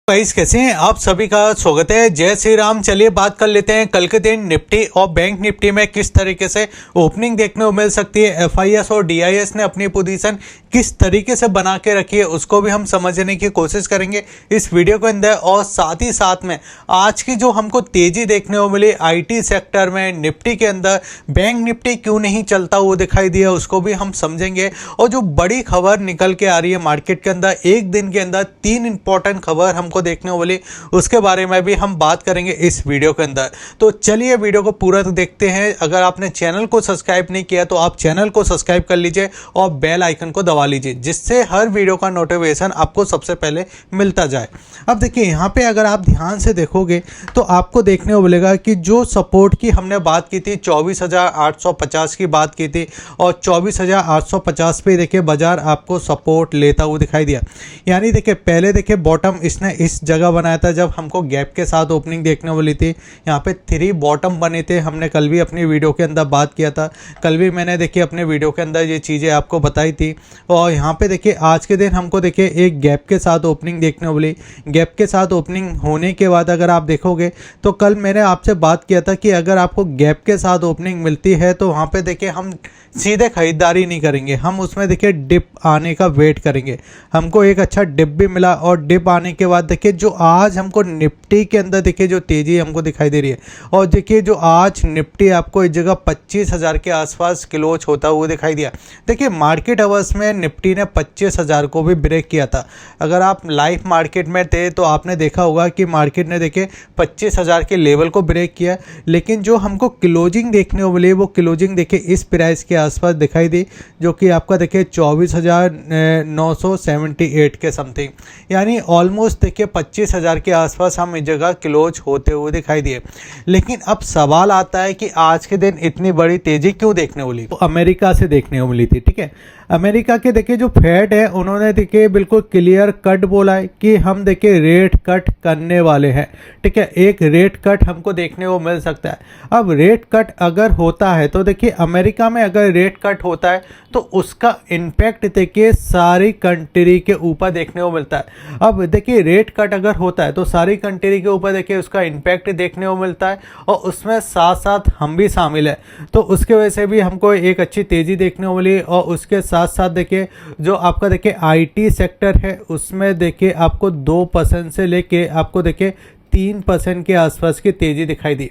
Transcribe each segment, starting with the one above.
Guys कैसे हैं आप सभी का स्वागत है। जय श्री राम। चलिए बात कर लेते हैं कल के दिन निफ्टी और बैंक निफ्टी में किस तरीके से ओपनिंग देखने को मिल सकती है। एफआईएस और डीआईएस ने अपनी पोजीशन किस तरीके से बना के रखी है उसको भी हम समझने की कोशिश करेंगे इस वीडियो के अंदर। और साथ ही साथ में आज की जो हमको तेजी देखने को मिली आईटी सेक्टर में निफ्टी के अंदर, बैंक निफ्टी क्यों नहीं चलता वो दिखाई दिया उसको भी हम समझेंगे। और जो बड़ी खबर निकल के आ रही है मार्केट के अंदर, एक दिन के अंदर 3 इंपॉर्टेंट खबर हमको देखने को मिली, उसके बारे में भी हम बात करेंगे इस वीडियो के अंदर। तो चलिए वीडियो को पूरा देखते हैं। अगर आपने चैनल को सब्सक्राइब नहीं किया तो आप चैनल को सब्सक्राइब कर लीजिए और बेल आइकन को दबा लीजिए, जिससे हर वीडियो का नोटिफिकेशन आपको सबसे पहले मिलता जाए। अब देखिए यहाँ पे अगर आप ध्यान से देखोगे तो आपको देखने को मिलेगा कि जो सपोर्ट की हमने बात की थी 24,850 की बात की थी और 24,850 पे देखिए बाजार आपको सपोर्ट लेता हुआ दिखाई दिया। यानी देखिए पहले देखिए बॉटम इसने इस जगह बनाया था जब हमको गैप के साथ ओपनिंग देखने वाली थी। यहाँ पे 3 बॉटम बने थे, हमने कल भी अपनी वीडियो के अंदर बात किया था। कल भी मैंने देखिए अपने वीडियो के अंदर ये चीज़ें आपको बताई थी। और यहाँ पे देखिए आज के दिन हमको देखिए एक गैप के साथ ओपनिंग देखने वाली। गैप के साथ ओपनिंग होने के बाद अगर आप देखोगे तो कल मैंने आपसे बात किया था कि अगर आपको गैप के साथ ओपनिंग मिलती है तो वहाँ पे देखिए हम सीधे खरीदारी नहीं करेंगे, हम उसमें देखिए डिप आने का वेट करेंगे। हमको एक अच्छा डिप भी मिला और डिप आने के बाद देखिए जो आज हमको निफ्टी के अंदर देखिए जो तेज़ी हमको दिखाई दे रही है। और देखिए जो आज निफ्टी आपको इस जगह 25,000 के आसपास क्लोज होता हुआ दिखाई दिया। देखिए मार्केट अवर्स में निफ्टी ने 25,000 को भी ब्रेक किया था। अगर आप लाइव मार्केट में थे तो आपने देखा होगा कि मार्केट ने देखिए 25,000 के लेवल को ब्रेक किया, लेकिन जो हमको क्लोजिंग देखने को मिली वो क्लोजिंग देखिए इस प्राइस के आसपास दिखाई दी, जो कि आपका देखिए 24,978 के समथिंग, यानी ऑलमोस्ट देखिए 25,000 के आसपास हम इस जगह क्लोज होते हुए दिखाई दिए। लेकिन अब सवाल आता है कि आज के दिन इतनी बड़ी तेजी क्यों देखने को मिली। तो अमेरिका से देखने को मिली थी। ठीक है, अमेरिका के देखिए जो फेड है उन्होंने देखिए बिल्कुल क्लियर कट बोला है कि हम देखिए रेट कट करने वाले हैं। ठीक है, एक रेट कट हमको देखने को मिल सकता है। अब रेट कट अगर होता है तो देखिए अमेरिका में अगर रेट कट होता है तो उसका इम्पैक्ट देखिए सारी कंट्री के ऊपर देखने को मिलता है। अब देखिए रेट कट अगर होता है तो सारी कंट्री के ऊपर देखिए उसका इम्पैक्ट देखने को मिलता है और उसमें साथ साथ हम भी शामिल है, तो उसके वजह से भी हमको एक अच्छी तेज़ी देखने को मिली। और उसके साथ साथ देखिए जो आपका देखिए आईटी सेक्टर है उसमें देखिए आपको 2% से लेके आपको देखिए 3% के आसपास की तेज़ी दिखाई दी।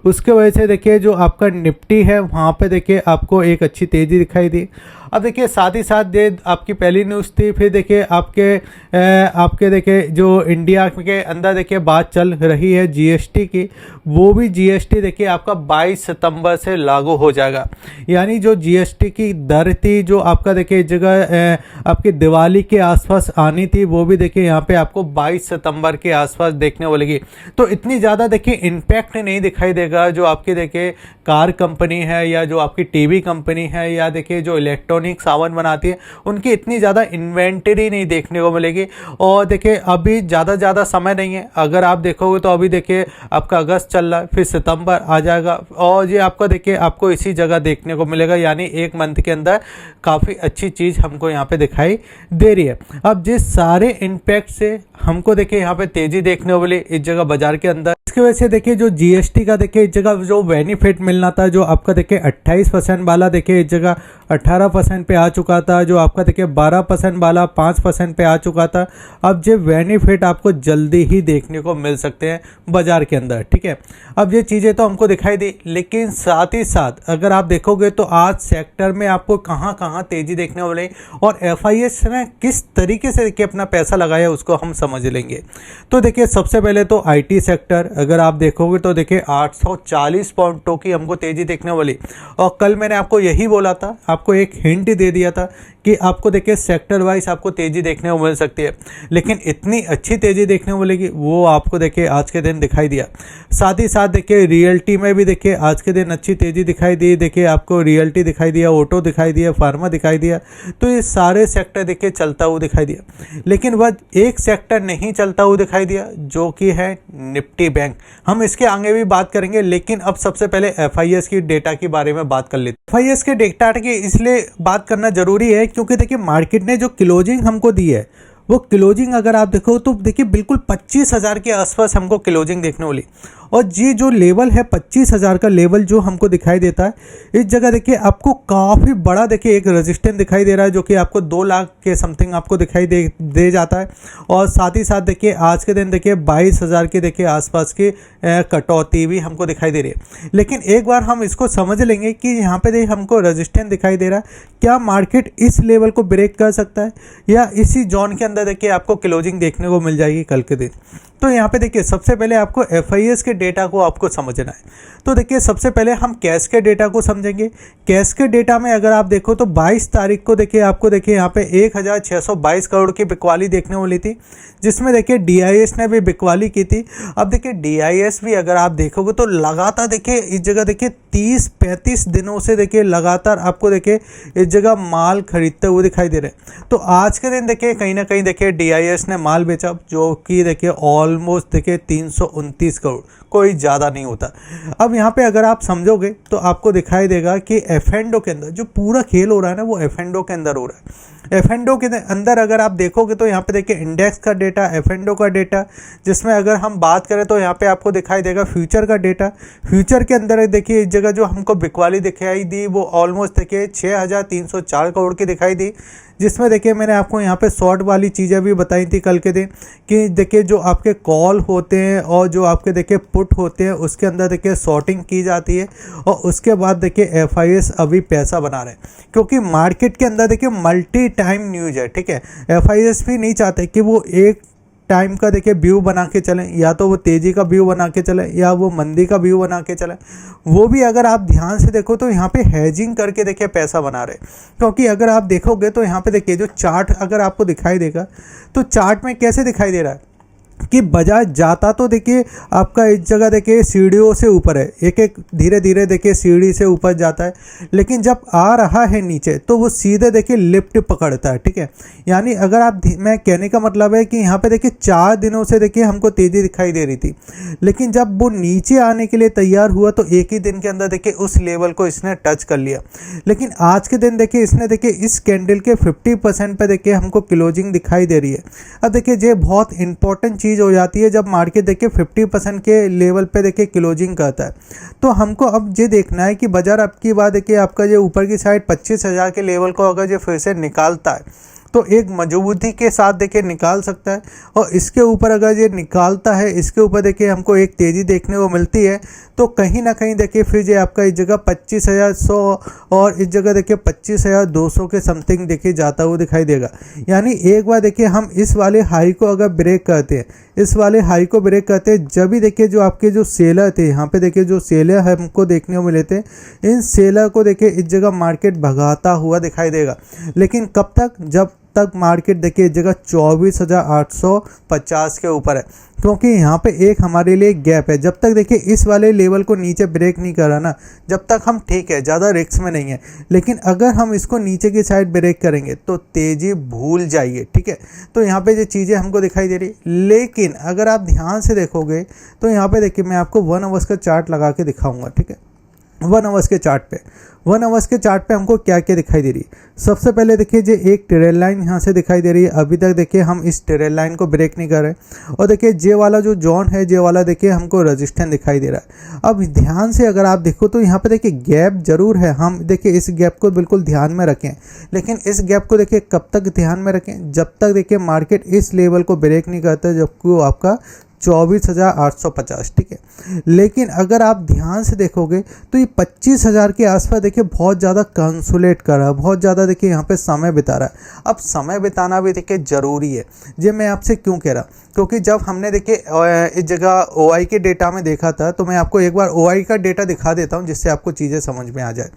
उसके वजह से देखिए जो आपका निफ्टी है वहाँ पे देखिए आपको एक अच्छी तेज़ी दिखाई दी। अब देखिए साथ ही साथ ये आपकी पहली न्यूज़ थी, फिर देखिए आपके देखिए जो इंडिया के अंदर देखिए बात चल रही है जीएसटी की, वो भी जीएसटी देखिए आपका 22 सितंबर से लागू हो जाएगा। यानी जो जीएसटी की दर थी जो आपका देखिए इस जगह आपकी दिवाली के आसपास आनी थी, वो भी देखिए यहाँ पे आपको 22 सितंबर के आसपास देखने को मिलेगी। तो इतनी ज़्यादा देखिए इम्पैक्ट नहीं दिखाई देगा जो आपकी देखिए कार कंपनी है या जो आपकी टीवी कंपनी है या देखिए जो इलेक्ट्रॉनिक सामान बनाती है उनकी इतनी ज़्यादा इन्वेंटरी नहीं देखने को मिलेगी। और देखिए अभी ज़्यादा समय नहीं है, अगर आप देखोगे तो अभी देखिए आपका अगस्त चल रहा है, फिर सितंबर आ जाएगा और ये आपका देखिए आपको इसी जगह देखने को मिलेगा। यानी एक मंथ के अंदर काफ़ी अच्छी चीज़ हमको यहाँ पे दिखाई दे रही है। अब जिस सारे इम्पैक्ट से हमको देखिए यहाँ पे तेज़ी देखने को मिली इस जगह बाजार के अंदर, इसकी वजह से देखिए जो जीएसटी का देखिए इस जगह जो बेनिफिट मिलना था, जो आपका देखिए 28% वाला देखिए इस जगह 18% पे आ चुका था, जो आपका देखिए 12% वाला 5% पे आ चुका था। अब ये बेनिफिट आपको जल्दी ही देखने को मिल सकते हैं बाजार के अंदर। ठीक है, अब ये चीज़ें तो हमको दिखाई दी, लेकिन साथ ही साथ अगर आप देखोगे तो आज सेक्टर में आपको कहाँ तेज़ी देखने को मिली और एफआईएस ने किस तरीके से देखिए अपना पैसा लगाया उसको हम समझ लेंगे। तो देखिए सबसे पहले तो आईटी सेक्टर अगर आप देखोगे तो देखिए 840 पॉइंटों की हमको तेज़ी देखने वाली। और कल मैंने आपको यही बोला था, आपको एक हिंट दे दिया था कि आपको देखिए सेक्टर वाइज आपको तेज़ी देखने को मिल सकती है, लेकिन इतनी अच्छी तेज़ी देखने को मिलेगी वो आपको देखिए आज के दिन दिखाई दिया। साथ ही साथ देखिए रियल्टी में भी देखिए आज के दिन अच्छी तेज़ी दिखाई दी। देखिए आपको रियल्टी दिखाई दिया, ऑटो दिखाई दिया, फार्मा दिखाई दिया, तो ये सारे सेक्टर देखिए चलता हुआ दिखाई दिया। लेकिन वह एक सेक्टर नहीं चलता हुआ दिखाई दिया जो कि है निफ्टी बैंक। हम इसके आगे भी बात करेंगे, लेकिन अब सबसे पहले एफआईएस की डेटा के बारे में बात कर लेते हैं। एफआईएस के डेटा की इसलिए बात करना जरूरी है क्योंकि देखिए मार्केट ने जो क्लोजिंग हमको दी है वो क्लोजिंग अगर आप देखो तो देखिए बिल्कुल 25,000 के आसपास हमको क्लोजिंग देखने वाली। और ये जो लेवल है 25,000 का लेवल जो हमको दिखाई देता है, इस जगह देखिए आपको काफ़ी बड़ा देखिए एक रेजिस्टेंस दिखाई दे रहा है, जो कि आपको 2 लाख के समथिंग आपको दिखाई दे जाता है। और साथ ही साथ देखिए आज के दिन देखिए 22,000 के देखिए आसपास की कटौती भी हमको दिखाई दे रही है। लेकिन एक बार हम इसको समझ लेंगे कि यहाँ पे देखिए हमको रेजिस्टेंस दिखाई दे रहा है, क्या मार्केट इस लेवल को ब्रेक कर सकता है या इसी जोन के अंदर देखिए आपको क्लोजिंग देखने को मिल जाएगी कल के दिन। तो यहाँ पे देखिए सबसे पहले आपको FIS के डेटा को आपको समझना है। तो देखिए सबसे पहले हम कैश के डेटा को समझेंगे। कैश के डेटा में अगर आप देखो तो 22 तारीख को देखिए आपको देखिए यहाँ पे 1,622 करोड़ की बिकवाली देखने को मिली थी, जिसमें देखिए DIS ने भी बिकवाली की थी। अब देखिए DIS भी अगर आप देखोगे तो लगातार देखिए इस जगह देखिए 30-35 दिनों से देखिए लगातार आपको देखिए इस जगह माल खरीदते हुए दिखाई दे रहे हैं। तो आज के दिन देखिए कहीं ना कहीं देखिए DIS ने माल बेचा, जो कि देखिए ऑलमोस्ट देखिए 329 करोड़, कोई ज़्यादा नहीं होता। अब यहाँ पे अगर आप समझोगे तो आपको दिखाई देगा कि F&O के अंदर जो पूरा खेल हो रहा है ना, वो F&O के अंदर हो रहा है। F&O के अंदर अगर आप देखोगे तो यहाँ पे देखिए इंडेक्स का डेटा, F&O का डेटा, जिसमें अगर हम बात करें तो यहाँ पे आपको दिखाई देगा फ्यूचर का डेटा। फ्यूचर के अंदर देखिए इस जगह जो हमको बिकवाली दिखाई दी वो ऑलमोस्ट देखिए 6,304 करोड़ की दिखाई दी, जिसमें देखिए मैंने आपको यहाँ पे शॉर्ट वाली चीज़ें भी बताई थी कल के दिन कि देखिए जो आपके कॉल होते हैं और जो आपके देखिए पुट होते हैं उसके अंदर देखिए शॉर्टिंग की जाती है, और उसके बाद देखिए FIS अभी पैसा बना रहे हैं, क्योंकि मार्केट के अंदर देखिए मल्टी टाइम न्यूज है, ठीक है। FIS भी नहीं चाहते कि वो एक टाइम का देखिए व्यू बना के चलें, या तो वो तेज़ी का व्यू बना के चलें या वो मंदी का व्यू बना के चलें। वो भी अगर आप ध्यान से देखो तो यहाँ पे हेजिंग करके देखिए पैसा बना रहे हैं। क्योंकि अगर आप देखोगे तो यहाँ पे देखिए जो चार्ट अगर आपको दिखाई देगा तो चार्ट में कैसे दिखाई दे रहा है कि बजाज जाता तो देखिए आपका इस जगह देखिए सीढ़ियों से ऊपर है, एक एक धीरे धीरे देखिए सीढ़ी से ऊपर जाता है, लेकिन जब आ रहा है नीचे तो वो सीधे देखिए लिफ्ट पकड़ता है, ठीक है। यानी अगर आप, मैं कहने का मतलब है कि यहाँ पे देखिए 4 दिनों से देखिए हमको तेज़ी दिखाई दे रही थी, लेकिन जब वो नीचे आने के लिए तैयार हुआ तो एक ही दिन के अंदर देखिए उस लेवल को इसने टच कर लिया। लेकिन आज के दिन देखिए इसने देखिए इस कैंडल के 50% पे देखिए हमको क्लोजिंग दिखाई दे रही है। अब देखिए ये बहुत इंपॉर्टेंट चीज़ हो जाती है जब मार्केट देखिए 50% के लेवल पे देखिए क्लोजिंग करता है। तो हमको अब ये देखना है कि बाजार अब की बात देखिए आपका जो ऊपर की साइड 25,000 के लेवल को अगर ये फिर से निकालता है तो एक मजबूती के साथ देखिए निकाल सकता है, और इसके ऊपर अगर ये निकालता है, इसके ऊपर देखिए हमको एक तेज़ी देखने को मिलती है, तो कहीं ना कहीं देखिए फिर ये आपका इस जगह 25,100 और इस जगह देखिए 25,200 के समथिंग देखिए जाता हुआ दिखाई देगा। यानी एक बार देखिए हम इस वाले हाई को अगर ब्रेक करते हैं, इस वाले हाई को ब्रेक करते हैं, जब भी देखिए जो आपके जो सेलर थे, यहाँ पे देखिए जो सेलर हमको देखने को मिले थे, इन सेलर को देखिए इस जगह मार्केट भगाता हुआ दिखाई देगा। लेकिन कब तक? जब तक मार्केट देखिए इस जगह 24,850 के ऊपर है, क्योंकि यहाँ पे एक हमारे लिए गैप है। जब तक देखिए इस वाले लेवल को नीचे ब्रेक नहीं करा ना, जब तक हम ठीक है, ज़्यादा रिस्क में नहीं है। लेकिन अगर हम इसको नीचे की साइड ब्रेक करेंगे तो तेज़ी भूल जाइए, ठीक है। तो यहाँ पे ये चीज़ें हमको दिखाई दे रही है। लेकिन अगर आप ध्यान से देखोगे तो यहाँ पे देखिए मैं आपको 1 आवर्स का चार्ट लगा के दिखाऊंगा, ठीक है। 1 आवर्स के चार्ट पे, 1 आवर्स के चार्ट पे हमको क्या क्या दिखाई दे रही है। सबसे पहले देखिए जो एक ट्रेल लाइन यहाँ से दिखाई दे रही है, अभी तक देखिए हम इस ट्रेल लाइन को ब्रेक नहीं कर रहे। और देखिए जे वाला जो जोन है, जे वाला देखिए हमको रेजिस्टेंस दिखाई दे रहा है। अब ध्यान से अगर आप देखो तो यहाँ पे देखिए गैप जरूर है, हम देखिए इस गैप को बिल्कुल ध्यान में रखें। लेकिन इस गैप को देखिए कब तक ध्यान में रखें? जब तक देखिए मार्केट इस लेवल को ब्रेक नहीं करता, जबकि वो आपका 24,850, ठीक है। लेकिन अगर आप ध्यान से देखोगे तो ये 25,000 के आसपास देखिए बहुत ज़्यादा कंसोलेट कर रहा है, बहुत ज़्यादा देखिए यहाँ पे समय बिता रहा है। अब समय बिताना भी देखिए ज़रूरी है। ये मैं आपसे क्यों कह रहा, क्योंकि जब हमने देखिए इस जगह OI के डेटा में देखा था, तो मैं आपको एक बार OI का डेटा दिखा देता हूँ जिससे आपको चीज़ें समझ में आ जाए।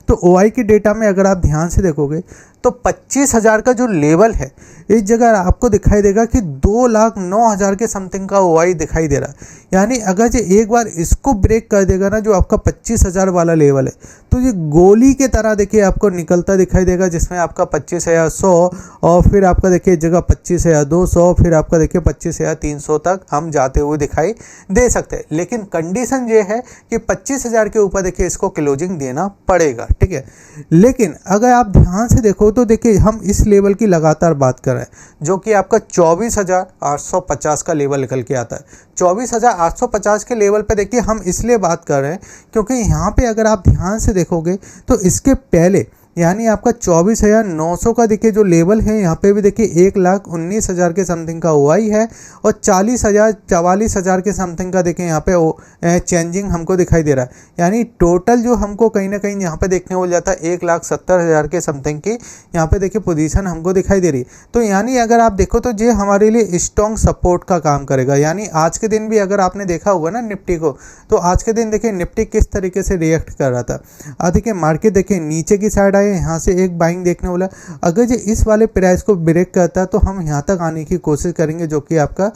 तो OI के डेटा में अगर आप ध्यान से देखोगे तो 25,000 का जो लेवल है, इस जगह आपको दिखाई देगा कि 2,09,000 के समथिंग का OI दिखाई दे रहा है। यानी अगर ये एक बार इसको ब्रेक कर देगा ना, जो आपका 25,000 वाला लेवल है, तो ये गोली के तरह देखिए आपको निकलता दिखाई देगा, जिसमें आपका 25,100 और फिर आपका देखिए जगह 25,200, फिर आपका देखिए 25,300 तक हम जाते हुए दिखाई दे सकते हैं। लेकिन कंडीशन ये है कि 25,000 के ऊपर देखिए इसको क्लोजिंग देना पड़ेगा, ठीक है। लेकिन अगर आप ध्यान से देखो तो देखिए हम इस लेवल की लगातार बात कर रहे हैं जो कि आपका 24,850 का लेवल निकल के आता है। 24,850 के लेवल पे देखिए हम इसलिए बात कर रहे हैं क्योंकि यहाँ पे अगर आप ध्यान से देखोगे तो इसके पहले यानी आपका 24,900 का देखिए जो लेवल है यहाँ पे भी देखिए 1,19,000 के समथिंग का ओआई है और 44,000 के समथिंग का देखिए यहाँ पे चेंजिंग हमको दिखाई दे रहा है। यानी टोटल जो हमको कहीं ना कहीं यहाँ पे देखने को जाता है 1,70,000 के समथिंग की यहाँ पे देखिए पोजीशन हमको दिखाई दे रही है। तो यानी अगर आप देखो तो ये हमारे लिए स्ट्रॉन्ग सपोर्ट का काम करेगा। यानी आज के दिन भी अगर आपने देखा हुआ ना निफ्टी को, तो आज के दिन देखिए निफ्टी किस तरीके से रिएक्ट कर रहा था। देखिए मार्केट देखिए नीचे की साइड यहाँ से एक बाइंग देखने वाला, अगर ये इस वाले प्राइस को ब्रेक करता है तो हम यहाँ तक आने की कोशिश करेंगे जो कि आपका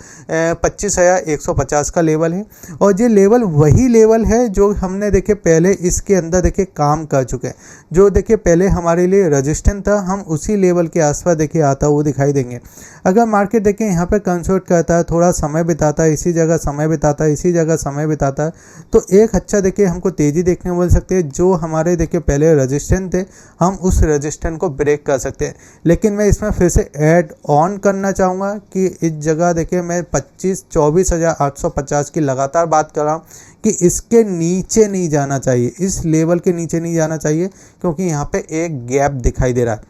25,150 का लेवल है। और ये लेवल वही लेवल है जो हमने देखिए पहले इसके अंदर देखिए काम कर चुके हैं। जो देखिए पहले हमारे लिए रेजिस्टेंस था, हम उसी लेवल के आसपास देखिए आता हुआ दिखाई देंगे। अगर मार्केट देखिए यहाँ पे कंसोर्ट करता है, थोड़ा समय बिताता है, इसी जगह समय बिताता है, इसी जगह समय बिताता है, तो एक अच्छा देखिए हमको तेज़ी देखने को मिल सकती है। जो हमारे देखिए पहले रेजिस्टेंस थे हम उस रेजिस्टेंस को ब्रेक कर सकते हैं। लेकिन मैं इसमें फिर से ऐड ऑन करना चाहूँगा कि इस जगह देखिए मैं 24,850 की लगातार बात कर रहा हूँ कि इसके नीचे नहीं जाना चाहिए, इस लेवल के नीचे नहीं जाना चाहिए क्योंकि यहाँ पे एक गैप दिखाई दे रहा है।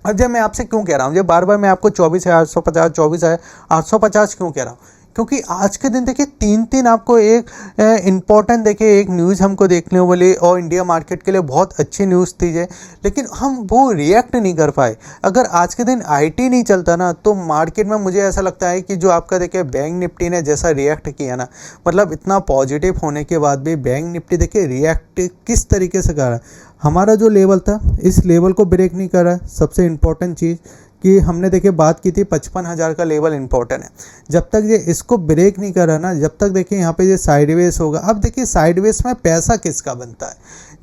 अब जब मैं आपसे क्यों कह रहा हूँ, जब बार बार मैं आपको 24,850 क्यों कह रहा हूँ, क्योंकि आज के दिन देखिए तीन आपको एक इम्पॉर्टेंट देखिए एक न्यूज़ हमको देखने को मिली और इंडिया मार्केट के लिए बहुत अच्छी न्यूज़ थी ये, लेकिन हम वो रिएक्ट नहीं कर पाए। अगर आज के दिन आईटी नहीं चलता ना तो मार्केट में मुझे ऐसा लगता है कि जो आपका देखिए बैंक निफ्टी ने जैसा रिएक्ट किया ना, मतलब इतना पॉजिटिव होने के बाद भी बैंक निफ्टी देखिए रिएक्ट किस तरीके से कर रहा है। हमारा जो लेवल था इस लेवल को ब्रेक नहीं कर रहा है। सबसे इम्पोर्टेंट चीज़ कि हमने देखिए बात की थी 55,000 का लेवल इंपॉर्टेंट है। जब तक ये इसको ब्रेक नहीं कर रहा ना, जब तक देखिए यहाँ पे ये साइडवेज होगा। अब देखिए साइडवेज में पैसा किसका बनता है,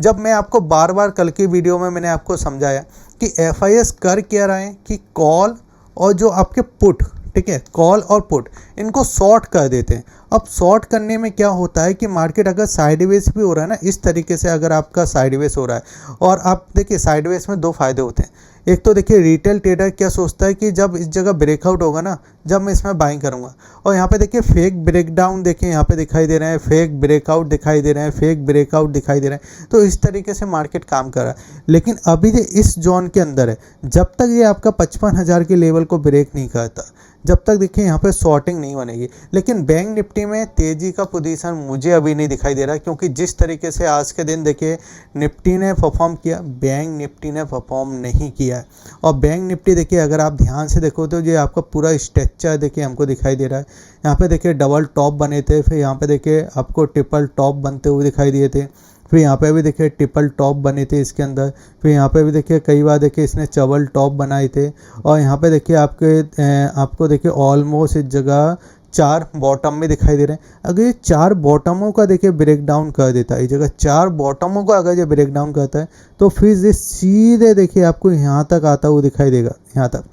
जब मैं आपको बार बार कल की वीडियो में मैंने आपको समझाया कि FIS कर क्या रहे हैं कि कॉल और जो आपके पुट, ठीक है, कॉल और पुट इनको शॉर्ट कर देते हैं। अब शॉर्ट करने में क्या होता है कि मार्केट अगर साइडवेज भी हो रहा है ना, इस तरीके से अगर आपका साइडवेज हो रहा है, और आप देखिए साइडवेज में दो फायदे होते हैं। एक तो देखिए रिटेल ट्रेडर क्या सोचता है कि जब इस जगह ब्रेकआउट होगा ना, जब मैं इसमें बाइंग करूंगा, और यहाँ पे देखिए फेक ब्रेकडाउन देखिए यहाँ पे दिखाई दे रहे हैं, फेक ब्रेकआउट दिखाई दे रहे हैं, फेक ब्रेकआउट दिखाई दे रहे हैं। तो इस तरीके से मार्केट काम कर रहा है। लेकिन अभी ये इस जोन के अंदर है, जब तक ये आपका 55,000 के लेवल को ब्रेक नहीं करता, जब तक देखिए यहाँ पे शॉर्टिंग नहीं बनेगी। लेकिन बैंक निफ्टी में तेज़ी का पोजीशन मुझे अभी नहीं दिखाई दे रहा, क्योंकि जिस तरीके से आज के दिन देखिए निफ्टी ने परफॉर्म किया, बैंक निफ्टी ने परफॉर्म नहीं किया है। और बैंक निफ्टी देखिए अगर आप ध्यान से देखो तो ये आपका पूरा स्ट्रक्चर देखिए हमको दिखाई दे रहा है। यहाँ पे देखिए डबल टॉप बने थे, फिर यहाँ पे देखिए आपको ट्रिपल टॉप बनते हुए दिखाई दिए थे, फिर यहाँ पे भी देखिए ट्रिपल टॉप बने थे इसके अंदर, फिर यहाँ पे भी देखिए कई बार देखिए इसने डबल टॉप बनाए थे। और यहाँ पे देखिए आपको देखिए ऑलमोस्ट इस जगह 4 बॉटम में दिखाई दे रहे हैं। अगर ये 4 बॉटमों का देखिए ब्रेक डाउन कर देता है, इस जगह 4 बॉटमों का अगर ये ब्रेक डाउन करता है तो फिर ये सीधे देखिए आपको यहाँ तक आता हुआ दिखाई देगा, यहाँ तक,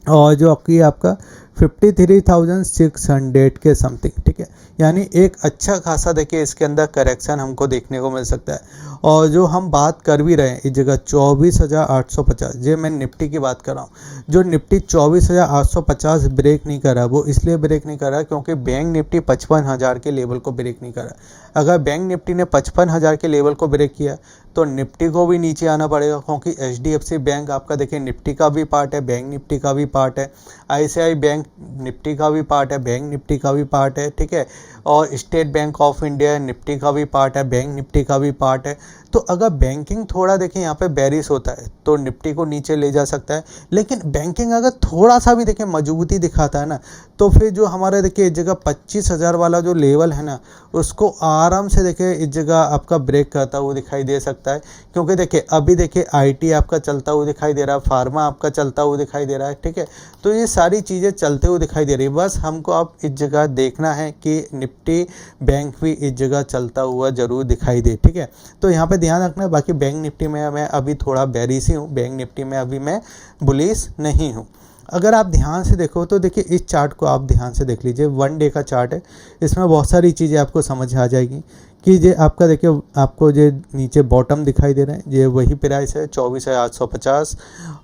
और जो आपका 53,600 के समथिंग, ठीक है। यानी एक अच्छा खासा देखिए इसके अंदर करेक्शन हमको देखने को मिल सकता है। और जो हम बात कर भी रहे हैं इस जगह 24,850, ये मैं निफ्टी की बात कर रहा हूँ, जो निफ्टी 24,850 ब्रेक नहीं कर रहा, वो इसलिए ब्रेक नहीं कर रहा क्योंकि बैंक निफ्टी 55,000 के लेवल को ब्रेक नहीं कर रहा। अगर बैंक निफ्टी ने 55,000 के लेवल को ब्रेक किया तो निफ्टी को भी नीचे आना पड़ेगा, क्योंकि HDFC बैंक आपका देखिए निफ्टी का भी पार्ट है, बैंक निफ्टी का भी पार्ट है, ICICI बैंक निफ्टी का भी पार्ट है, बैंक निफ्टी का भी पार्ट है, ठीक है, और state bank of India Nifty का भी पार्ट है, बैंक निफ्टी का भी पार्ट है। तो अगर बैंकिंग थोड़ा देखिए यहाँ पे बेरिश होता है तो निफ्टी को नीचे ले जा सकता है। लेकिन बैंकिंग अगर थोड़ा सा भी देखिए मजबूती दिखाता है ना, तो फिर जो हमारा देखिए इस जगह 25,000 वाला जो लेवल है ना, उसको आराम से देखिए इस जगह आपका ब्रेक करता हुआ दिखाई दे सकता है। क्योंकि देखिए अभी देखिए IT आपका चलता हुआ दिखाई दे रहा है, फार्मा आपका चलता हुआ दिखाई दे रहा है, ठीक है। तो ये सारी चीज़ें चलते हुए दिखाई दे रही है। बस हमको अब इस जगह देखना है कि निफ्टी बैंक भी इस जगह चलता हुआ जरूर दिखाई दे, ठीक है। तो यहाँ पे ध्यान रखना है। बाकी बैंक निफ्टी में मैं अभी थोड़ा बेरिश ही हूँ, बैंक निफ्टी में अभी मैं बुलिश नहीं हूँ। अगर आप ध्यान से देखो तो देखिए इस चार्ट को आप ध्यान से देख लीजिए, 1 डे का चार्ट है, इसमें बहुत सारी चीज़ें आपको समझ आ जाएगी कि ये आपका देखिए आपको ये नीचे बॉटम दिखाई दे रहे हैं, ये वही प्राइस है 24,850।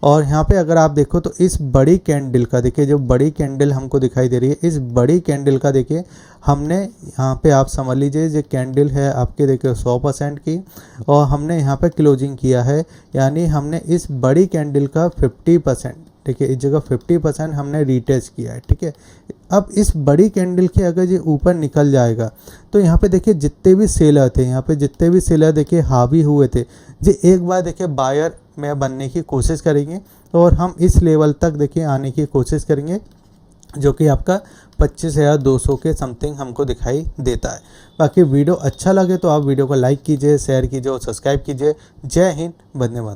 और यहाँ पे अगर आप देखो तो इस बड़ी कैंडल का देखिए, जो बड़ी कैंडल हमको दिखाई दे रही है, इस बड़ी कैंडल का देखिए हमने यहाँ पे आप समझ लीजिए ये कैंडल है आपके देखिए 100% की, और हमने यहाँ पे क्लोजिंग किया है, यानी हमने इस बड़ी कैंडल का 50%, ठीक है, इस जगह 50% हमने रिटेस्ट किया है, ठीक है। अब इस बड़ी कैंडल के अगर ये ऊपर निकल जाएगा तो यहाँ पे देखिए जितने भी सेलर थे, यहाँ पे जितने भी सेलर देखिए हावी हुए थे, ये एक बार देखिए बायर में बनने की कोशिश करेंगे और हम इस लेवल तक देखिए आने की कोशिश करेंगे, जो कि आपका 25,200 के समथिंग हमको दिखाई देता है। बाकी वीडियो अच्छा लगे तो आप वीडियो को लाइक कीजिए, शेयर कीजिए और सब्सक्राइब कीजिए। जय हिंद, धन्यवाद।